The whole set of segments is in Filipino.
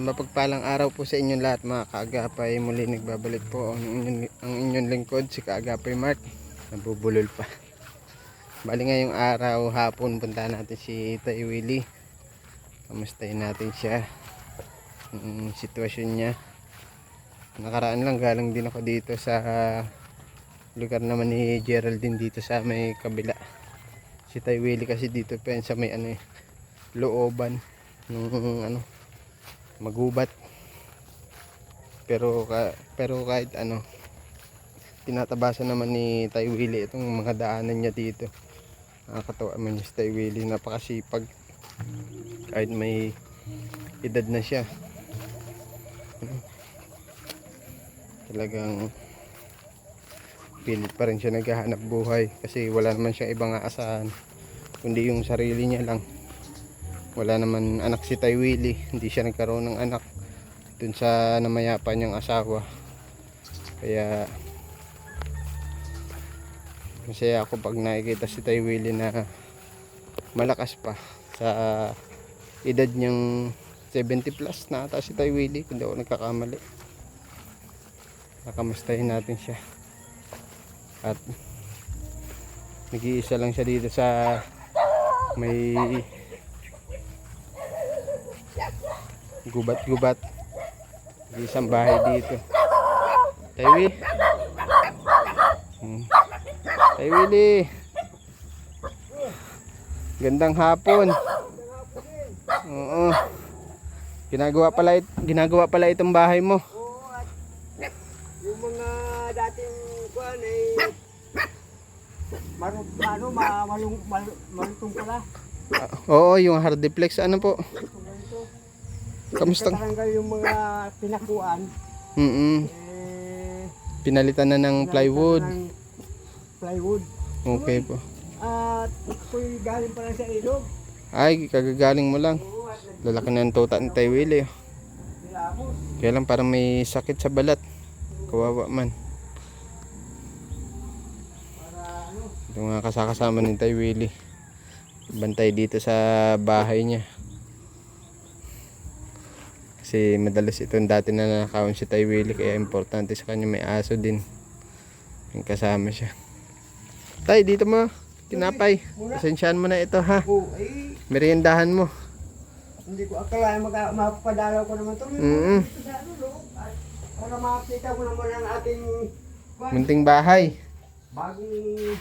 Mapagpalang araw po sa inyong lahat mga kaagapay. Muli nagbabalik po ang inyong lingkod, si Kaagapay Mark. Nabubulol pa. Bali ngayong araw, hapon, punta natin si Tay Willie. Kamustahin natin siya, ang sitwasyon niya. Nakaraan lang, galang din ako dito sa lugar naman ni Geraldine dito sa may kabila. Si Tay Willie kasi dito pa sa may looban ng magubat, pero kahit tinatabasan naman ni Tay Willie itong mga daanan niya dito. Nakakatawa man si Tay Willie, napakasipag kahit may edad na siya. Talagang pilit pa rin siya naghahanap buhay kasi wala naman siyang ibang aasahan kundi yung sarili niya lang. Wala naman anak si Tay Willie, hindi siya nagkaroon ng anak dun sa namayapa niyang asawa. Kaya masaya ako pag nakikita si Tay Willie na malakas pa sa edad niyang 70 plus na ata si Tay Willie, kung di ako nagkakamali. Nakamustahin natin siya. At nag-iisa lang siya dito sa may gubat-gubat, isang bahay dito. Tay Willie, Tay Willie, gandang hapon. Oo, ginagawa pala itong bahay mo. Oo, at yung mga dating kuan ay malutong pala. Oo, yung hardiplex po. Kamusta? Tatanggal yung mga pinakuan. Pinalitan na ng plywood. Okay po. At ako'y galing pala sa ilog. Ay, kagagaling mo lang. Lalaki na ng tuta ni Tay Willie. Kaya lang parang may sakit sa balat. Kawawa man. Ito nga kasama ni Tay Willie. Bantay dito sa bahay niya. Kasi madalas itong dati na nakakawin si Tay Willie, kaya importante sa kanya may aso din. Yung kasama siya. Tay, dito mo. Tinapay. Pasensyaan mo na ito ha. Meriendahan mo. Hindi ko akalain mapapadalaw ko naman ito. Para makakita ko naman ang ating munting bahay. bagong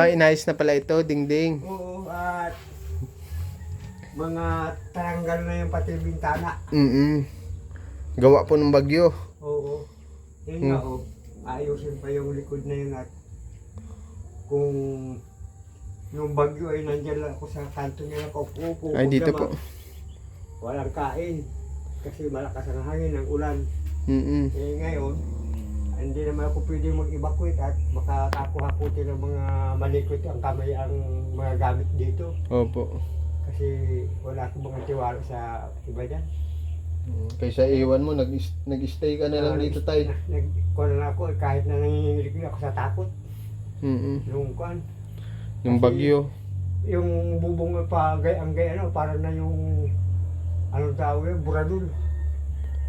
Inayos na pala ito, dingding. oo, at mga tanggal na yung pati bintana. Gawa po ng bagyo. Oo. Yun nga, ayusin pa yung likod na yun, at kung yung bagyo ay nandyan lang ako sa kanto nila kaupo. Ay, dito po. Walang kain. Kasi malakas ang hangin ng ulan. Ngayon, hindi naman ako pwede mag-evacuate at makakakuhakuti ng mga malikot ang kamay ang mga gamit dito. Opo. Kasi wala akong mga tiwala sa iba dyan. Kaysa iwan mo, nag-stay ka na lang dito, Tay. Kuha na ako, kahit na nanginginig ako sa takot. Yung kuhan. Yung bagyo. Yung bubong pa ang gaya, parang na yung anong tawag yun, buradul.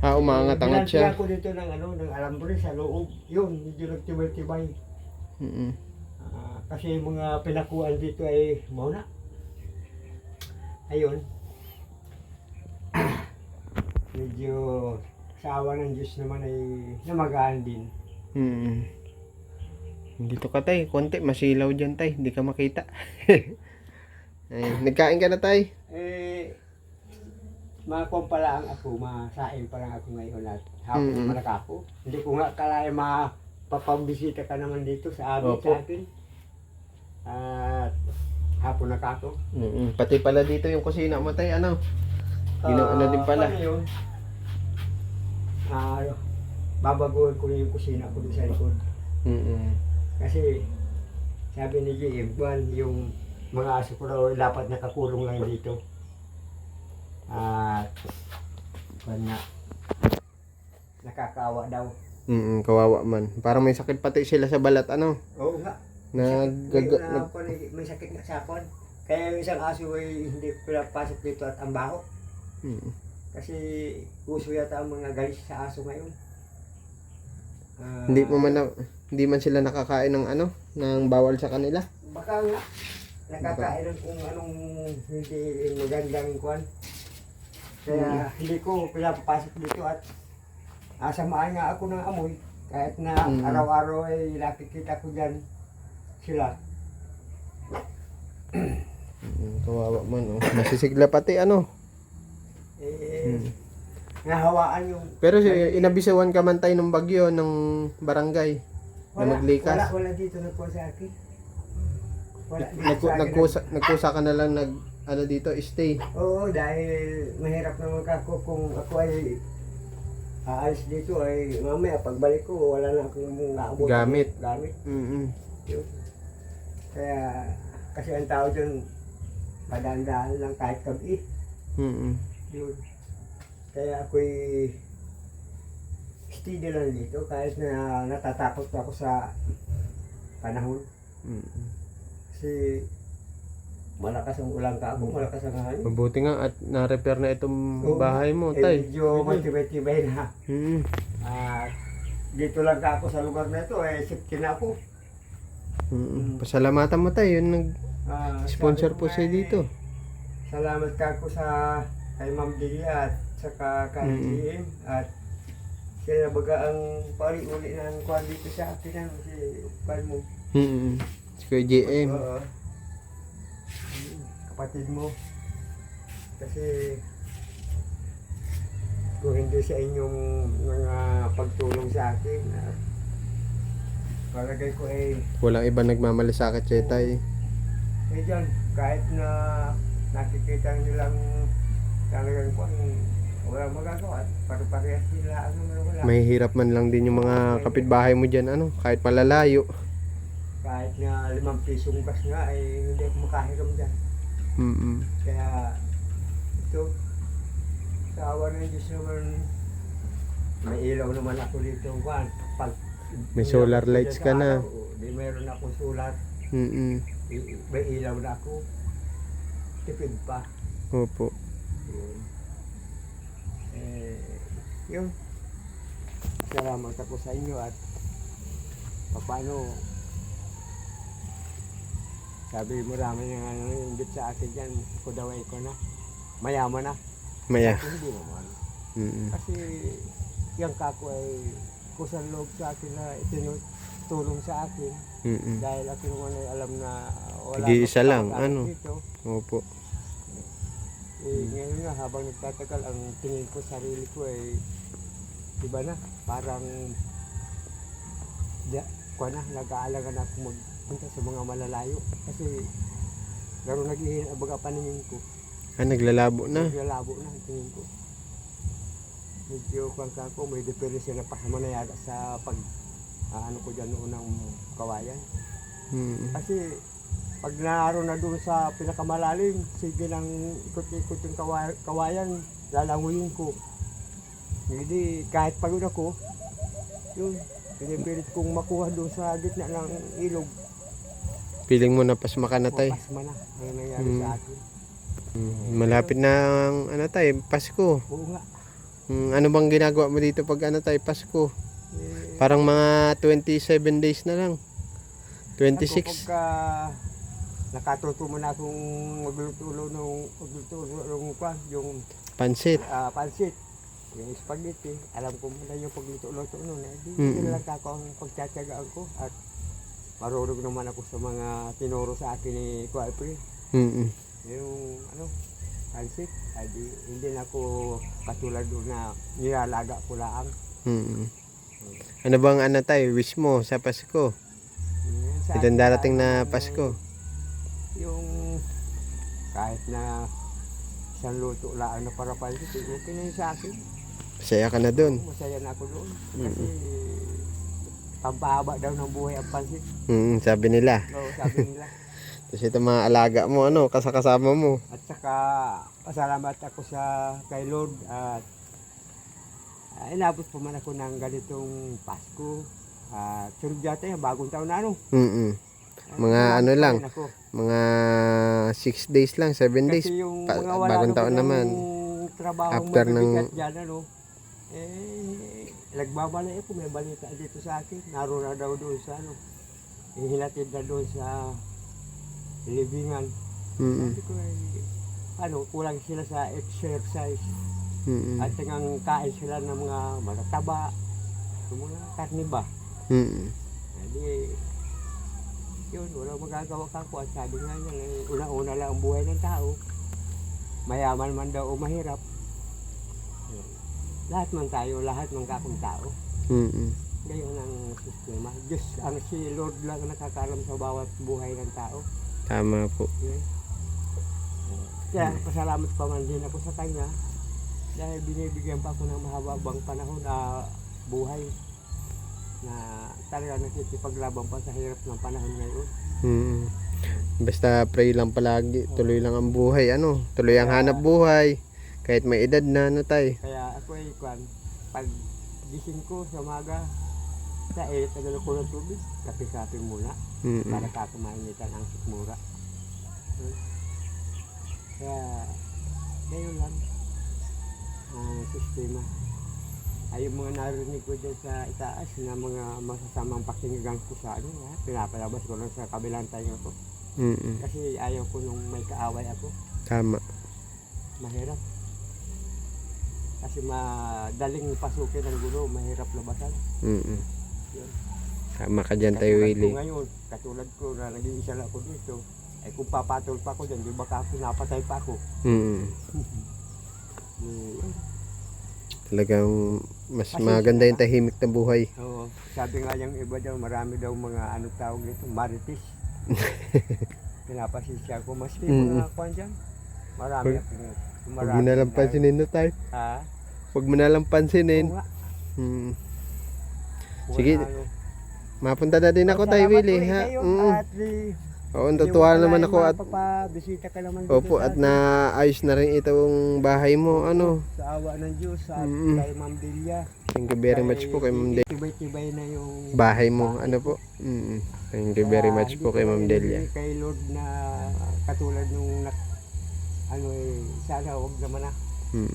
Umangat-angat siya. Binantiyan ko dito ng alambre sa loob. Yun, medyo nagtibay-tibay. Kasi yung mga pinakuan dito ay mauna. Ayun. Medyo sa awa ng Diyos naman ay namagaan din. Dito ka, Tay. Konti, masilaw dyan, Tay. Hindi ka makita. Ay, nagkain ka na, Tay? Makuha pa lang ako, masain pa lang ako ngayon at hapon naman ako. Hindi ko nga kalahin mapapabisita ka naman dito sa amin, sa akin. At hapon na ako. Pati pala dito yung kusina mo, Tay. Ginawa din pala. Paano yun? Babaguhin ko yung kusina ko doon sa likod. Kasi sabi ni GM, yung mga aso ko raw dapat nakakulong lang dito. At nakakaawa daw. Kawawa man. Parang may sakit pati sila sa balat, Oo nga. May sakit nga sa akin. Kaya yung isang aso ay hindi pinapasok dito at ang baho. Kasi uso yata ang mga galis sa aso ngayon. Hindi mo man hindi man sila nakakain ng ano, ng bawal sa kanila. Baka nga, nakakain ng kung anong hindi magandang kwan. Kaya hindi ko pinapapasok dito at asamaan nga ako ng amoy. Kahit na araw-araw ay nakikita ko dyan sila. Kawawa man, oh. Nasisigla pati ano. Nahawaan yung... Pero inabisawan ka man tayo ng bagyo ng barangay na maglikas. Wala dito nagkuha sa akin. Wala dito sa akin. Nagkusa ka na lang ano dito, stay. Oo, dahil mahirap naman ako kung ako ay aalis dito ay mamaya pagbalik ko wala na akong naabot. Gamit. Yun. Kaya kasi ang tao dyan padaan-daan lang kahit gabi. Yun. Kaya ako'y steady lang dito kahit na natatakot ako sa panahon. Kasi malakas ang ulan ka ako, malakas ang hangin. Mabuti nga at na-repair na itong bahay mo, tay. Medyo matibay-tibay na. At dito lang ka ako sa lugar na ito, safety na ako. Pasalamatan mo tayo, yung nag-sponsor po siya dito. Salamat ka ako sa kay Ma'am Delia at saka kay GM at sila baga ang pari-uli ng kwan dito sa akin ang si Pal mo. Si Kuya GM. Kapatid mo. Kasi kung hindi sa inyong mga pagtulong sa akin at palagay ko walang iba nagmamalasakit siya, tay. Dyan, kahit na nakikita nilang talagang kung walang magagawa at pare-parehas sila wala. May hirap man lang din yung mga kapitbahay mo dyan, ano, kahit malalayo. Kahit na 5 pisong gas nga hindi ako makahiram dyan. Kaya ito sa awa ng Diyos naman may ilaw naman ako dito pag may solar lights ka na. Di meron akong solar. May ilaw na ako. Tipid pa. Opo. Yun. Salamat ako sa inyo at paano sabi mo rami nga inggit sa akin dyan, kudaway ko na. Mayaman na. Maya. Hindi naman. Kasi yung kako ay kusang loob sa akin na itinutulong sa akin. Dahil ako naman ay alam na wala Nag-iisa lang, ano? dito. Opo. Ngayon nga habang nagtatagal ang tingin ko sarili ko ay iba na, parang nag-aalaga na ako magpunta sa mga malalayo kasi laro naghihin ang baga paningin ko. Naglalabo na. Naglalabo na ang tingin ko. Medyo kung ko may diferensya na pasama na yata sa pag ano ko dyan noon ng kawayan. Kasi pag naroon na doon sa pinakamalalim, sige lang ikot-ikot yung kawayan, lalanguyin ko. Hindi, kahit pagod ako, yun, pinipilit kong makuha doon sa gitna ng ilog. Feeling mo na pasma ka na, tay? Pasma na, ang nangyari sa akin. Malapit na ang ano, tay, Pasko. Oo nga. Ano bang ginagawa mo dito pag ano, tay, Pasko? Parang mga 27 days na lang. 26. Ako pagka nakatuto mo na akong magluto yung Pansit. pansit. Yung spaghetti, alam ko muna yung pagluto-luto noon. Hindi lang ako ang pagtsatsagaan ko at marunong naman ako sa mga tinuro sa akin ni Kuya April. Yung pansit, hindi na ako katulad doon na nilalaga ko lang. Ano bang ano tayo, wish mo sa Pasko? Itong darating na Pasko. Yung kahit na isang luto lang na para pansit, okay na yun sa akin. Masaya ka na doon. Masaya na ako doon. Kasi pampahaba daw ng buhay ang pansit. Sabi nila. Oo, sabi nila. Tapos ito mga alaga mo, ano, kasama mo. At saka pasalamat ako sa kay Lord at inabot pa man ako ng ganitong Pasko. Sunod yata yung bagong taon na ano. Mga ano lang, mga 6 days lang, 7 days. Kasi yung mga wala Bagong taon naman. trabaho After mabibigat dyan, ano, nagbabalik ako, may balita dito sa akin, naroon na daw doon sa, ano, ihinatid na doon sa libingan. Mm. Sabi ko, ano, kulang sila sa exercise. Mm. At tangang kain sila ng mga matataba, yung mga karne ba. Mm. Hindi, yun, walang magagawa ka ko. At sabi nga niya, una-una lang ang buhay ng tao. Mayaman man daw o mahirap. Lahat man tayo, lahat man kakong tao. Mm. Gayon ang sistema. Diyos, ang si Lord lang nakakaalam sa bawat buhay ng tao. Tama po. Yun. Kaya pasalamat pa man din ako sa kanya dahil binibigyan pa ako ng mahabang panahon na buhay na talaga nakikipaglaban pa sa hirap ng panahon ngayon. Mm. Basta pray lang palagi, tuloy lang ang buhay, ano, tuloy ang hanap buhay. Kahit may edad na, ano tay. Kaya ako ay pag gising ko sa umaga, tagal ko ng tubig, kape-kape muna Mm. para kakamainitan ang sikmura. Kaya ngayon lang ang sistema. Ay yung mga narinig ko dyan sa itaas na mga masasamang pakinggan ko sa ano, pinapalabas ko lang sa kabilang tayo ko. Mm. Kasi ayaw ko nung may kaaway ako. Tama. Mahirap. Kasi madaling pasukin ang gulo, mahirap labasan. Mm. Yun. Tama ka dyan tayo, Katulad Willie. ko ngayon, katulad ko na nag-iisa lang ako dito, ay kung papatol pa ako dyan, di ba ka pinapatay pa ako? Mm. Yun. Talagang mas Kasi maganda siya- yung tahimik na buhay. Oo. Sabi nga yung iba daw, marami daw mga ano tawag dito, marites. Pinapasisya ko, maski mga kwan dyan. Marami akong Huwag mo na lang pansinin na tayo. Ha? Huwag mo na lang pansinin. Oo nga. Mm. Kung Sige. ano. Mapunta na din ako tayo, Salamat Willie. ulit Ha? sa'yo, Mm. At Oo, natutuwa naman ako at papabisita ka naman dito opo, sa at atin. naayos na rin itong bahay mo. Ano? Sa awa ng Diyos at Mm. kay Ma'am Delia. Thank you very much po kay Ma'am Delia. Tibay-tibay na yung Bahay mo, ano po? Mm. Thank you very much po kay Ma'am Delia. Kay Lord na katulad nung ano sana huwag naman na. Mm.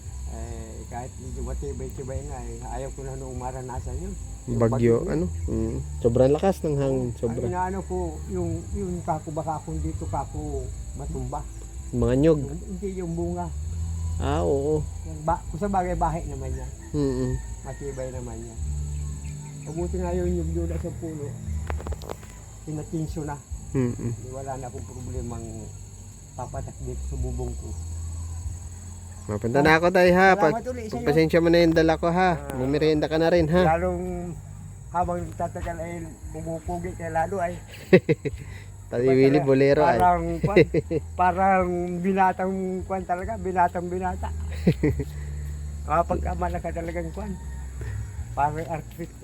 Kahit medyo matibay-tibay nga ayaw ko na nung maranasan yun. Yung Bagyo, ano? Mm. Sobrang lakas ng hangin, Ang sobra. inaano ko, yung kako baka kung dito kako matumba. Mga nyog. Hindi yung bunga. Ah, oo. Kung sa bagay bahay naman niya. Mm. Matibay naman niya. Mabuti nga yung doon sa puno. Pinatinso na. Mm. Wala na akong problemang papatak dito sa bubong ko. Mapunta na ako tayo ha. Salamat ulit sa'yo. Pagpasensya mo na yung dala ko ha. Bumirienda ka na rin ha. Lalong habang tatagal ay pumupugi kay lalo ay Tayo Willie Bolero ay. parang binatang kwan talaga, binatang binata. Pagkamala ka talagang kwan. Parang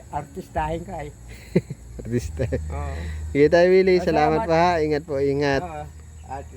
artistahin ka ay. Artista. Oo. Sige tayo Willie. Salamat. Salamat pa ha. Ingat po, ingat. At